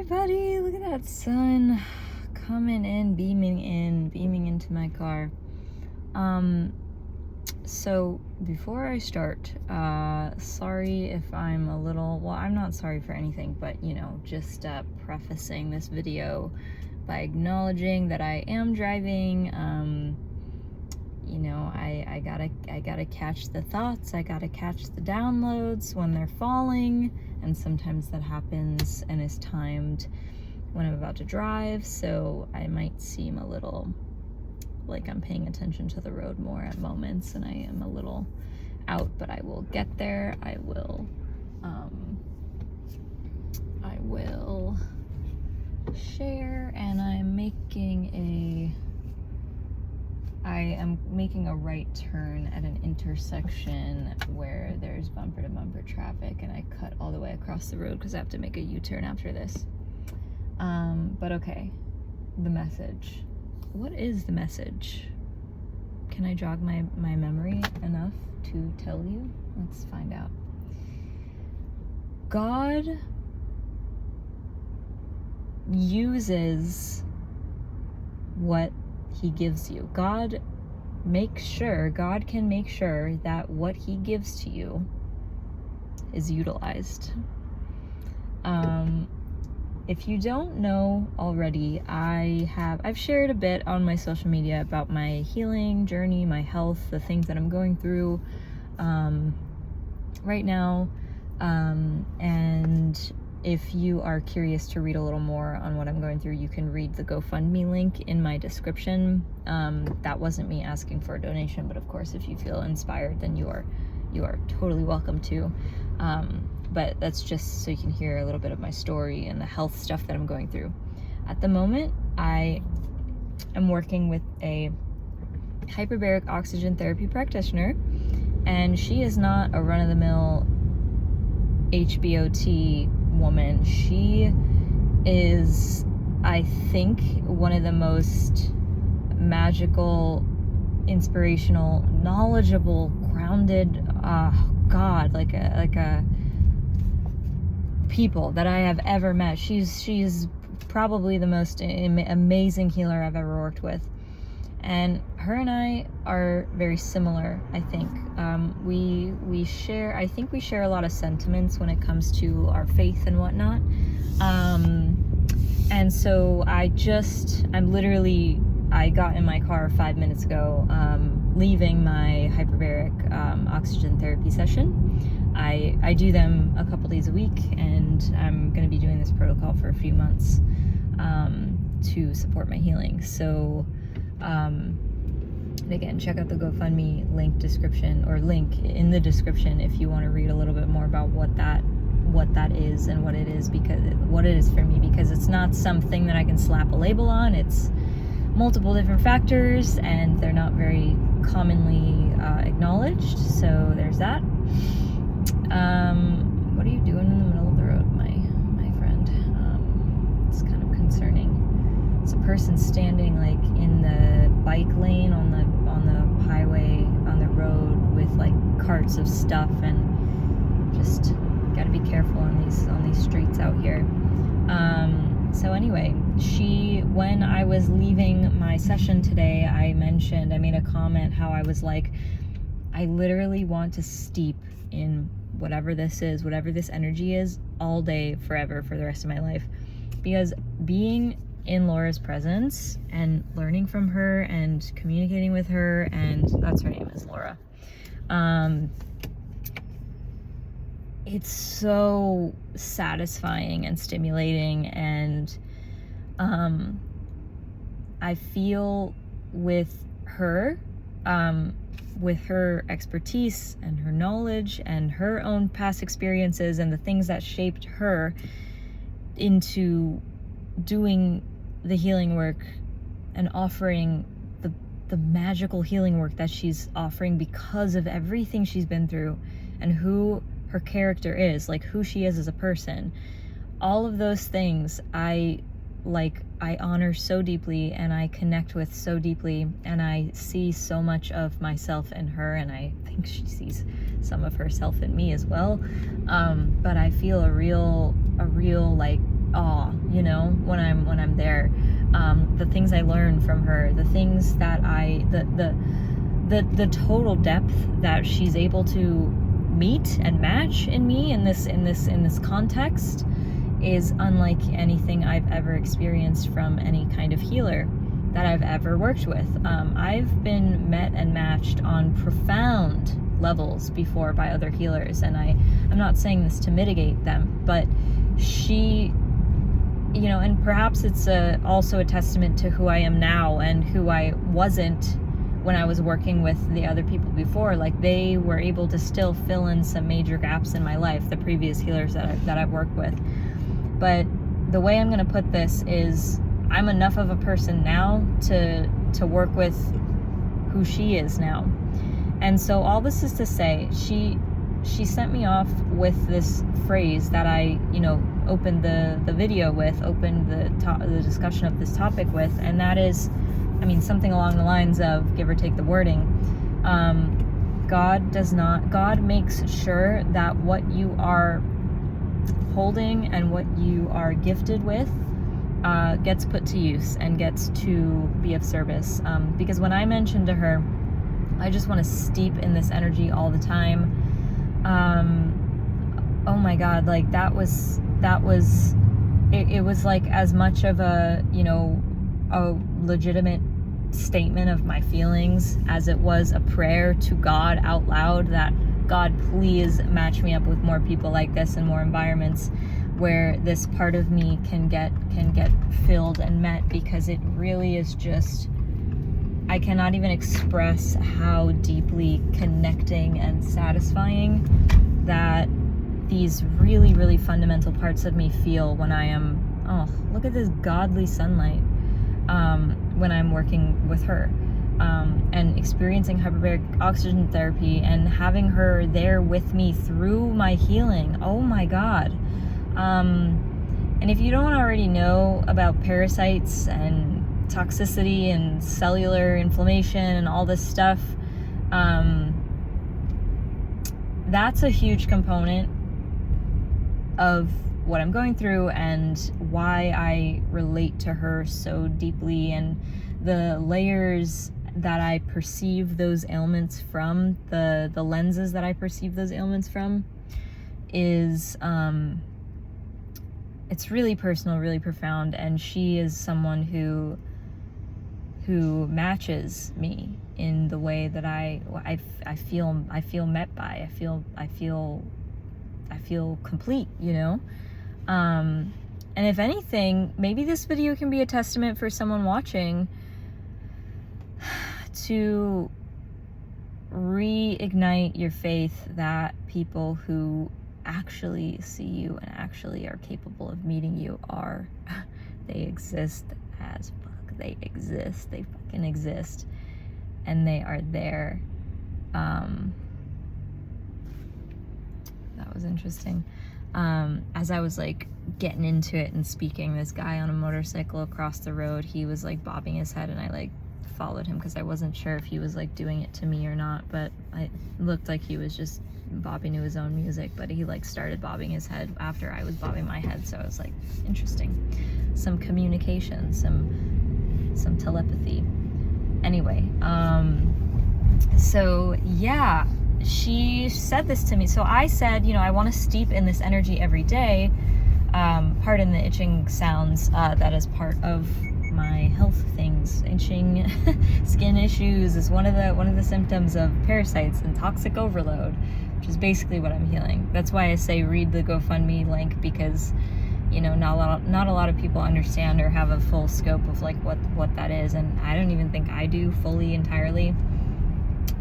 everybody, look at that sun coming in, beaming into my car. So before I start, sorry if I'm a little, well, I'm not sorry for anything, but just prefacing this video by acknowledging that I am driving. I gotta catch the thoughts, I gotta catch the downloads when they're falling, and sometimes that happens and is timed when I'm about to drive, so I might seem a little like I'm paying attention to the road more at moments, and I am a little out, but I will get there. I will share, and I am making a right turn at an intersection where there's bumper to bumper traffic, and I cut all the way across the road because I have to make a U-turn after this. But okay, the message. What is the message? Can I jog my memory enough to tell you? Let's find out. God uses what he gives you. God can make sure that what he gives to you is utilized. If you don't know already, I've shared a bit on my social media about my healing journey, my health, the things that I'm going through right now. And if you are curious to read a little more on what I'm going through, you can read the GoFundMe link in my description. That wasn't me asking for a donation, but of course, if you feel inspired, then you are totally welcome to. But that's just so you can hear a little bit of my story and the health stuff that I'm going through. At the moment, I am working with a hyperbaric oxygen therapy practitioner, and she is not a run-of-the-mill HBOT woman. She is, I think, one of the most magical, inspirational, knowledgeable, grounded, like a people that I have ever met. She's probably the most amazing healer I've ever worked with, and her and I are very similar. I think we share a lot of sentiments when it comes to our faith and whatnot. And so I got in my car 5 minutes ago, leaving my hyperbaric oxygen therapy session. I do them a couple days a week, and I'm going to be doing this protocol for a few months to support my healing. So, again, check out the GoFundMe link in the description if you want to read a little bit more about what that is and what it is for me, because it's not something that I can slap a label on. It's multiple different factors, and they're not very commonly acknowledged. So there's that. What are you doing in the middle of the road, my friend? It's kind of concerning. It's a person standing like in the bike lane on the highway, on the road, with like carts of stuff, and just gotta be careful on these streets out here. So anyway, when I was leaving my session today, I made a comment how I was like, I literally want to steep in whatever this is, whatever this energy is, all day, forever, for the rest of my life. Because being in Laura's presence and learning from her and communicating with her, and that's her name, is Laura. It's so satisfying and stimulating, and I feel with her expertise and her knowledge and her own past experiences and the things that shaped her into doing the healing work and offering the magical healing work that she's offering because of everything she's been through and who her character is, like who she is as a person. All of those things I honor so deeply, and I connect with so deeply, and I see so much of myself in her, and I think she sees some of herself in me as well. But I feel a real like awe, you know, when I'm there. The things I learn from her, the things that the total depth that she's able to meet and match in me in this context is unlike anything I've ever experienced from any kind of healer that I've ever worked with. I've been met and matched on profound levels before by other healers, and I'm not saying this to mitigate them, but she, you know, and perhaps it's also a testament to who I am now and who I wasn't when I was working with the other people before. Like, they were able to still fill in some major gaps in my life, the previous healers that I've worked with. But the way I'm going to put this is, I'm enough of a person now to work with who she is now. And so all this is to say, she sent me off with this phrase that I, you know, opened the video with, opened the discussion of this topic with, and that is, I mean, something along the lines of, give or take the wording, God makes sure that what you are holding and what you are gifted with gets put to use and gets to be of service. Because when I mentioned to her, I just want to steep in this energy all the time. Oh my God, like that was it was like as much of a, you know, a legitimate statement of my feelings as it was a prayer to God out loud that, God, please match me up with more people like this and more environments where this part of me can get filled and met, because it really is just, I cannot even express how deeply connecting and satisfying that these really, really fundamental parts of me feel when I am, oh, look at this godly sunlight, when I'm working with her, and experiencing hyperbaric oxygen therapy and having her there with me through my healing. Oh my God. And if you don't already know about parasites and toxicity and cellular inflammation and all this stuff, that's a huge component of what I'm going through and why I relate to her so deeply, and the layers that I perceive those ailments from, the lenses that I perceive those ailments from is, it's really personal, really profound, and she is someone who matches me in the way that I feel met by. I feel complete, you know? And if anything, maybe this video can be a testament for someone watching to reignite your faith that people who actually see you and actually are capable of meeting you they exist as fuck. They exist. They fucking exist. And they are there. That was interesting. As I was like getting into it and speaking, this guy on a motorcycle across the road, he was like bobbing his head, and I like followed him because I wasn't sure if he was like doing it to me or not, but it looked like he was just bobbing to his own music, but he like started bobbing his head after I was bobbing my head, so I was like, interesting. Some communication, some telepathy. Anyway, so yeah, she said this to me. So I said, you know, I want to steep in this energy every day. Pardon the itching sounds, that is part of my health things. Itching, skin issues is one of the symptoms of parasites and toxic overload, which is basically what I'm healing. That's why I say read the GoFundMe link, because, you know, not a lot of people understand or have a full scope of like what that is, and I don't even think I do fully entirely,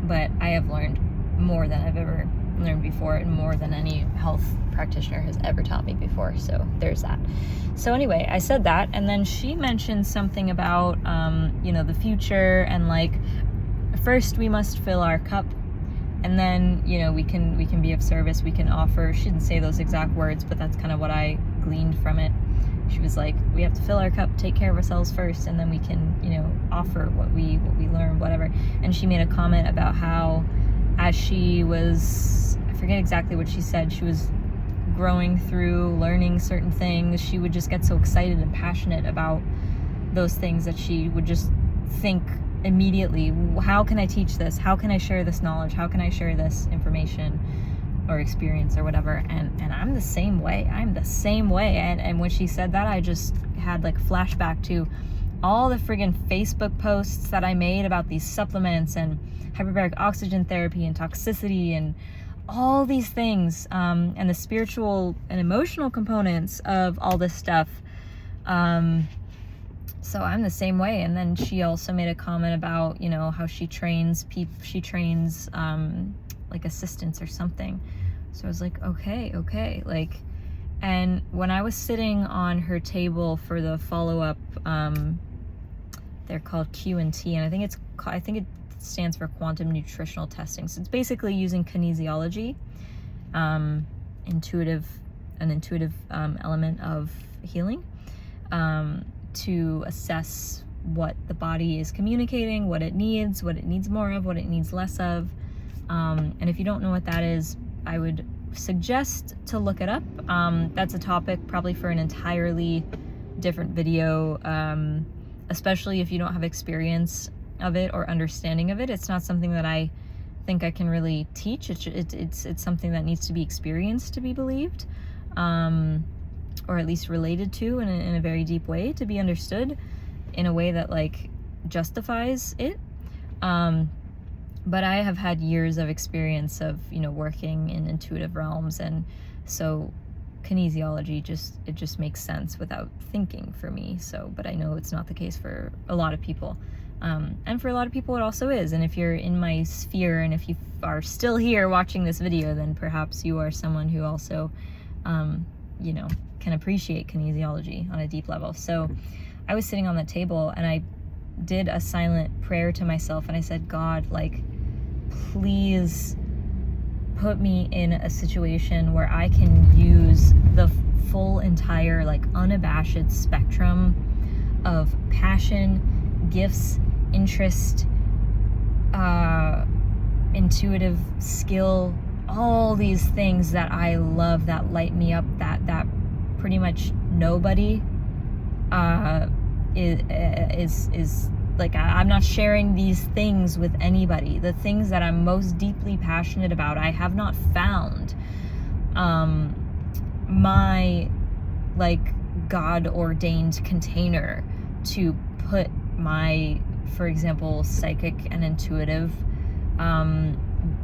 but I have learned more than I've ever learned before, and more than any health practitioner has ever taught me before. So there's that. So anyway, I said that, and then she mentioned something about you know, the future, and like, first we must fill our cup, and then, you know, we can be of service, we can offer. She didn't say those exact words, but that's kind of what I gleaned from it. She was like, we have to fill our cup, take care of ourselves first, and then we can, you know, offer what we learn, whatever. And she made a comment about how, as she was, I forget exactly what she said, she was growing through, learning certain things, she would just get so excited and passionate about those things that she would just think immediately, how can I teach this? How can I share this knowledge? How can I share this information or experience or whatever? And I'm the same way. And when she said that, I just had like a flashback to all the friggin' Facebook posts that I made about these supplements and hyperbaric oxygen therapy and toxicity and all these things, and the spiritual and emotional components of all this stuff. So I'm the same way. And then she also made a comment about, you know, how she trains like assistants or something. So I was like, okay. Like, and when I was sitting on her table for the follow-up, they're called Q&T, and I think it stands for quantum nutritional testing. So it's basically using kinesiology, an intuitive element of healing, to assess what the body is communicating, what it needs more of, what it needs less of. And if you don't know what that is, I would suggest to look it up. That's a topic probably for an entirely different video, especially if you don't have experience of it or understanding of it. It's not something that I think I can really teach. It's something that needs to be experienced to be believed, or at least related to in a very deep way, to be understood in a way that like justifies it. But I have had years of experience of, you know, working in intuitive realms, and so kinesiology just makes sense without thinking for me. So, but I know it's not the case for a lot of people. And for a lot of people it also is. And if you're in my sphere, and if you are still here watching this video, then perhaps you are someone who also, you know, can appreciate kinesiology on a deep level. So I was sitting on the table and I did a silent prayer to myself, and I said, God, like, please put me in a situation where I can use the full entire, like, unabashed spectrum of passion, gifts, interest, intuitive skill, all these things that I love, that light me up, that pretty much nobody is like, I'm not sharing these things with anybody. The things that I'm most deeply passionate about, I have not found my, like, God ordained container to put my, for example, psychic and intuitive,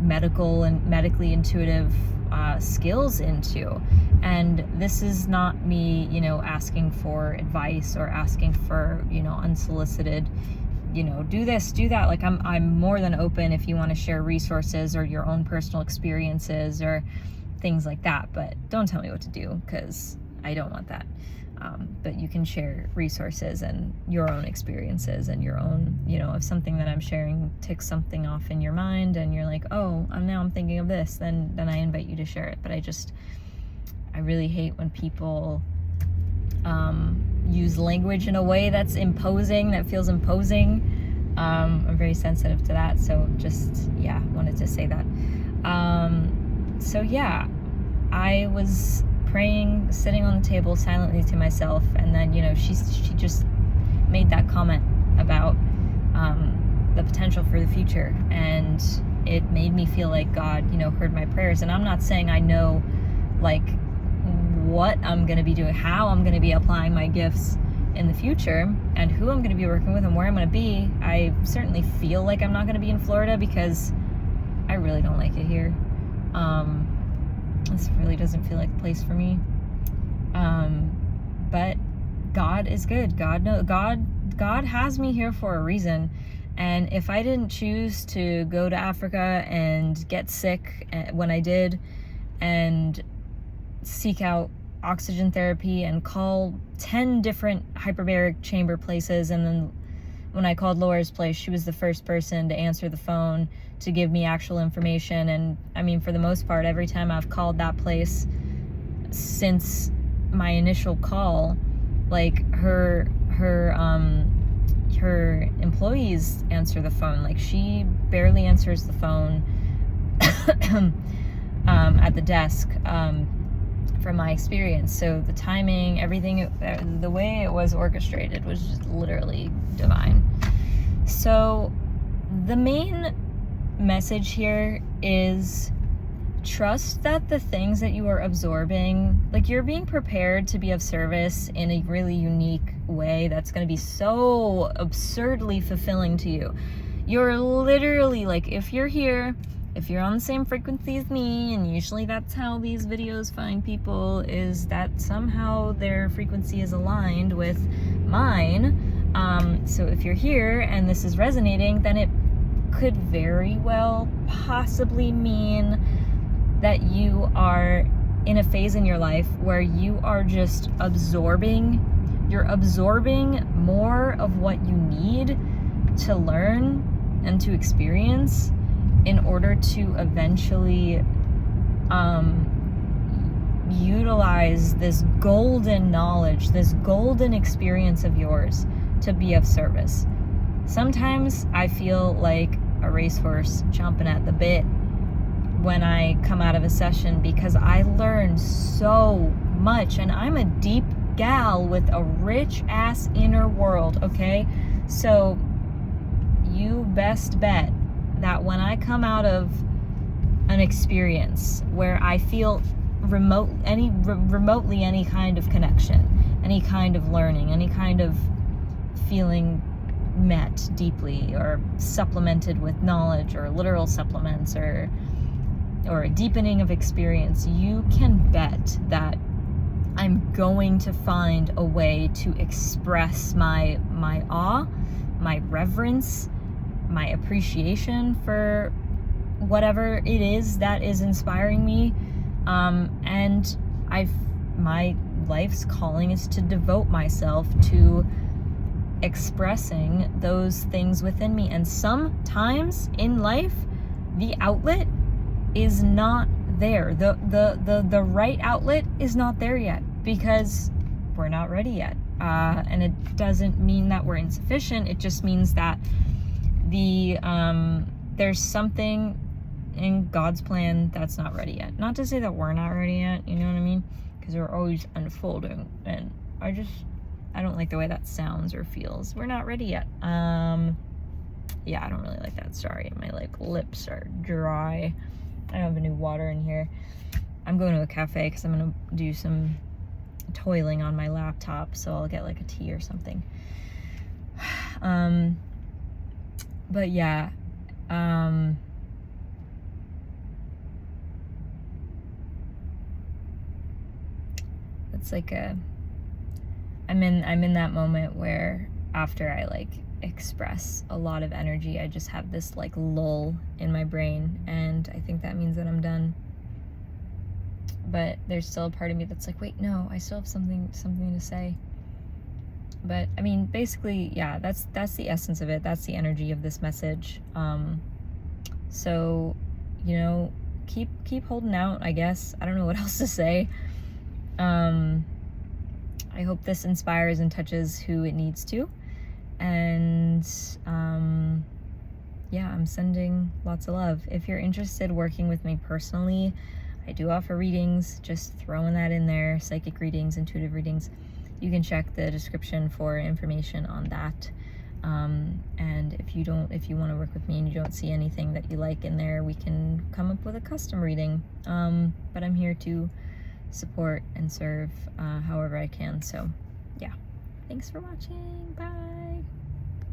medically intuitive skills into. And this is not me, you know, asking for advice or asking for, you know, unsolicited, you know, do this, do that. Like, I'm more than open if you want to share resources or your own personal experiences or things like that, but don't tell me what to do, because I don't want that. But you can share resources and your own experiences and your own, you know, if something that I'm sharing ticks something off in your mind and you're like, oh, now I'm thinking of this, then I invite you to share it. But I really hate when people use language in a way that's imposing, that feels imposing. I'm very sensitive to that. So just, yeah, wanted to say that. So yeah, I was praying, sitting on the table silently to myself, and then, you know, she just made that comment about the potential for the future, and it made me feel like God, you know, heard my prayers. And I'm not saying I know, like, what I'm going to be doing, how I'm going to be applying my gifts in the future, and who I'm going to be working with and where I'm going to be. I certainly feel like I'm not going to be in Florida because I really don't like it here. This really doesn't feel like a place for me. But God is good. God has me here for a reason. And if I didn't choose to go to Africa and get sick when I did, and seek out oxygen therapy and call 10 different hyperbaric chamber places, and then when I called Laura's place, she was the first person to answer the phone to give me actual information. And I mean, for the most part, every time I've called that place since my initial call, like, her employees answer the phone. Like, she barely answers the phone at the desk from my experience. So the timing, everything, the way it was orchestrated was just literally divine. So the main message here is trust that the things that you are absorbing, like, you're being prepared to be of service in a really unique way that's going to be so absurdly fulfilling to you. You're literally, like, if you're here, if you're on the same frequency as me, and usually that's how these videos find people, is that somehow their frequency is aligned with mine. So if you're here and this is resonating, then it could very well possibly mean that you are in a phase in your life where you are just absorbing. You're absorbing more of what you need to learn and to experience in order to eventually utilize this golden knowledge, this golden experience of yours to be of service. Sometimes I feel like a racehorse chomping at the bit when I come out of a session, because I learn so much, and I'm a deep gal with a rich ass inner world, okay? So you best bet that when I come out of an experience where I feel remotely any kind of connection, any kind of learning, any kind of feeling met deeply or supplemented with knowledge or literal supplements or a deepening of experience, you can bet that I'm going to find a way to express my awe, my reverence, my appreciation for whatever it is that is inspiring me. And my life's calling is to devote myself to expressing those things within me. And sometimes in life, the outlet is not there. The right outlet is not there yet, because we're not ready yet. And it doesn't mean that we're insufficient. It just means that there's something in God's plan that's not ready yet. Not to say that we're not ready yet, you know what I mean? Because we're always unfolding, and I don't like the way that sounds or feels. We're not ready yet. Yeah, I don't really like that. Sorry, my lips are dry. I don't have any water in here. I'm going to a cafe because I'm going to do some toiling on my laptop, so I'll get a tea or something. But yeah, it's I'm in that moment where after I express a lot of energy, I just have this lull in my brain, and I think that means that I'm done. But there's still a part of me that's wait, no, I still have something to say. But I mean, basically, yeah, that's the essence of it. That's the energy of this message. So, keep holding out, I guess. I don't know what else to say. I hope this inspires and touches who it needs to. And yeah, I'm sending lots of love. If you're interested working with me personally, I do offer readings, just throwing that in there, psychic readings, intuitive readings. You can check the description for information on that. And if you want to work with me and you don't see anything that you like in there, we can come up with a custom reading. But I'm here to support and serve however I can. So yeah, thanks for watching. Bye.